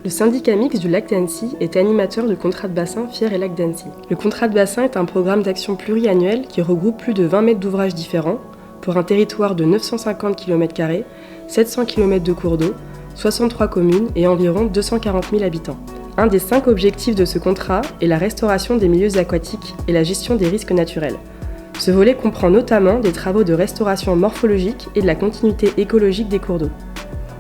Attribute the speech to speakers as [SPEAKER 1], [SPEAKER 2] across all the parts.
[SPEAKER 1] Le syndicat mixte du lac d'Annecy est animateur de contrat de bassin Fier et Lac d'Annecy. Le contrat de bassin est un programme d'action pluriannuel qui regroupe plus de 20 mètres d'ouvrages différents pour un territoire de 950 km², 700 km de cours d'eau, 63 communes et environ 240 000 habitants. Un des 5 objectifs de ce contrat est la restauration des milieux aquatiques et la gestion des risques naturels. Ce volet comprend notamment des travaux de restauration morphologique et de la continuité écologique des cours d'eau.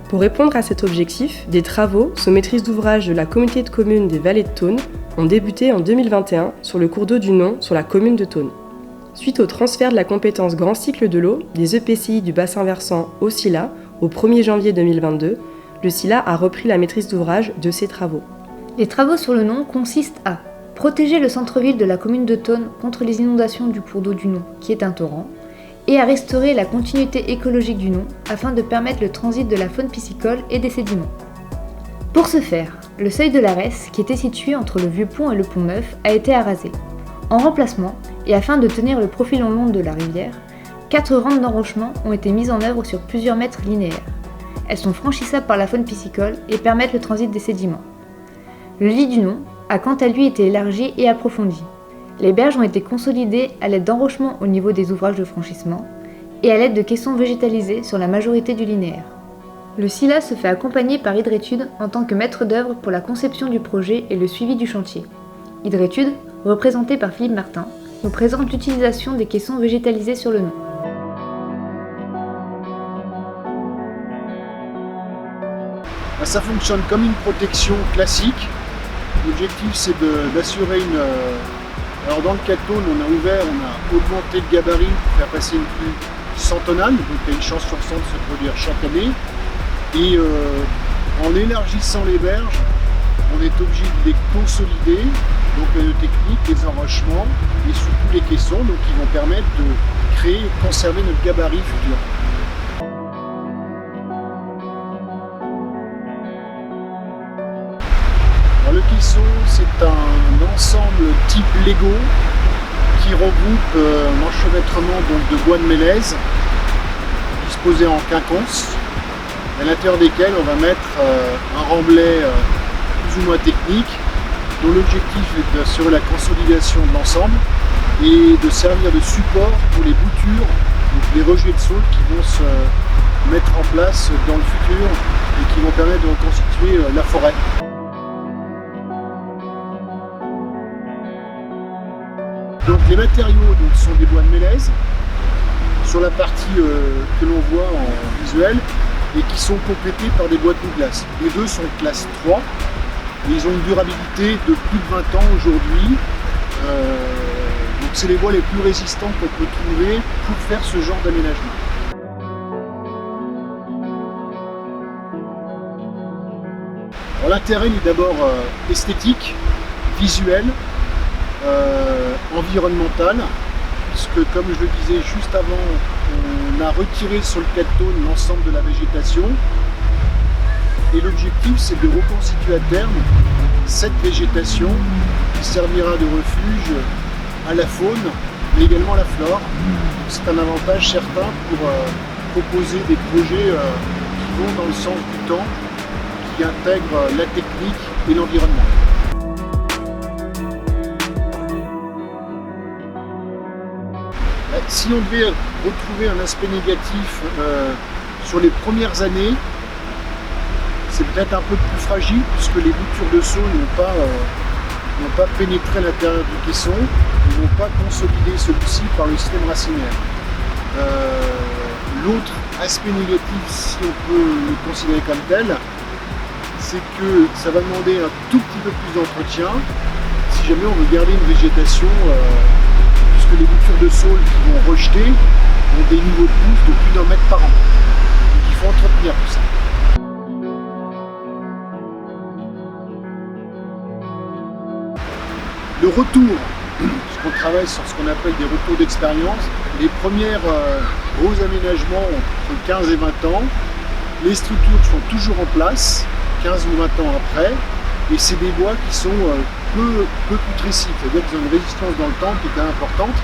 [SPEAKER 1] Pour répondre à cet objectif, des travaux sous maîtrise d'ouvrage de la communauté de communes des Vallées de Thônes ont débuté en 2021 sur le cours d'eau du Non sur la commune de Thônes. Suite au transfert de la compétence grand cycle de l'eau des EPCI du bassin versant au SILA au 1er janvier 2022, le SILA a repris la maîtrise d'ouvrage de ces travaux.
[SPEAKER 2] Les travaux sur le Non consistent à protéger le centre-ville de la commune de Thônes contre les inondations du cours d'eau du Non, qui est un torrent, et à restaurer la continuité écologique du Non afin de permettre le transit de la faune piscicole et des sédiments. Pour ce faire, le seuil de l'Arès, qui était situé entre le vieux pont et le pont neuf, a été arasé. En remplacement, et afin de tenir le profil en long de la rivière, 4 rampes d'enrochement ont été mises en œuvre sur plusieurs mètres linéaires. Elles sont franchissables par la faune piscicole et permettent le transit des sédiments. Le lit du Non a quant à lui été élargi et approfondi. Les berges ont été consolidées à l'aide d'enrochements au niveau des ouvrages de franchissement et à l'aide de caissons végétalisés sur la majorité du linéaire. Le SILA se fait accompagner par Hydrétude en tant que maître d'œuvre pour la conception du projet et le suivi du chantier. Hydrétude, représenté par Philippe Martin, nous présente l'utilisation des caissons végétalisés sur le Non.
[SPEAKER 3] Ça fonctionne comme une protection classique. L'objectif c'est d'assurer une... Alors dans le cas de Thônes, on a augmenté le gabarit pour faire passer une pluie 100 tonnes, donc il y a une chance sur 100 de se produire chaque année. Et en élargissant les berges, on est obligé de les consolider, donc le technique, les enrochements et surtout les caissons, donc qui vont permettre de créer et de conserver notre gabarit futur. Alors, le caisson, c'est un ensemble type Lego qui regroupe un enchevêtrement donc, de bois de mélèze disposé en quinconces, à l'intérieur desquels on va mettre un remblai plus ou moins technique dont l'objectif est d'assurer la consolidation de l'ensemble et de servir de support pour les boutures, donc les rejets de sol qui vont se mettre en place dans le futur et qui vont permettre de reconstituer la forêt. Donc les matériaux sont des bois de mélèze sur la partie que l'on voit en visuel et qui sont complétés par des bois de glace. Les deux sont de classe 3 et ils ont une durabilité de plus de 20 ans aujourd'hui. Donc c'est les bois les plus résistants qu'on peut trouver pour faire ce genre d'aménagement. L'intérêt est d'abord esthétique, visuel, environnemental, puisque comme je le disais juste avant, on a retiré sur le cas de Thônes l'ensemble de la végétation et l'objectif c'est de reconstituer à terme cette végétation qui servira de refuge à la faune mais également à la flore. C'est un avantage certain pour proposer des projets qui vont dans le sens du temps, qui intègrent la technique et l'environnement. Si on devait retrouver un aspect négatif sur les premières années, c'est peut-être un peu plus fragile puisque les boutures de sol n'ont pas pénétré à l'intérieur du caisson, ils n'ont pas consolidé celui-ci par le système racinaire. L'autre aspect négatif, si on peut le considérer comme tel, c'est que ça va demander un tout petit peu plus d'entretien si jamais on veut garder une végétation. Puisque les boutures de sol qui vont rejeter ont des niveaux de pousse de plus d'1 mètre par an. Donc il faut entretenir tout ça. Le retour, puisqu'on travaille sur ce qu'on appelle des retours d'expérience, les premiers gros aménagements entre 15 et 20 ans, les structures sont toujours en place, 15 ou 20 ans après, et c'est des bois qui sont peu putrécides, c'est-à-dire qu'ils ont une résistance dans le temps qui est quand même importante.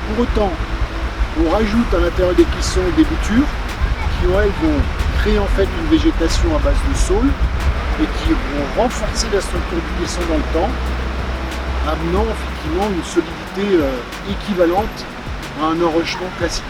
[SPEAKER 3] Pour autant, on rajoute à l'intérieur des caissons des boutures qui elles vont créer en fait une végétation à base de saule et qui vont renforcer la structure du caisson dans le temps, amenant effectivement une solidité équivalente à un enrochement classique.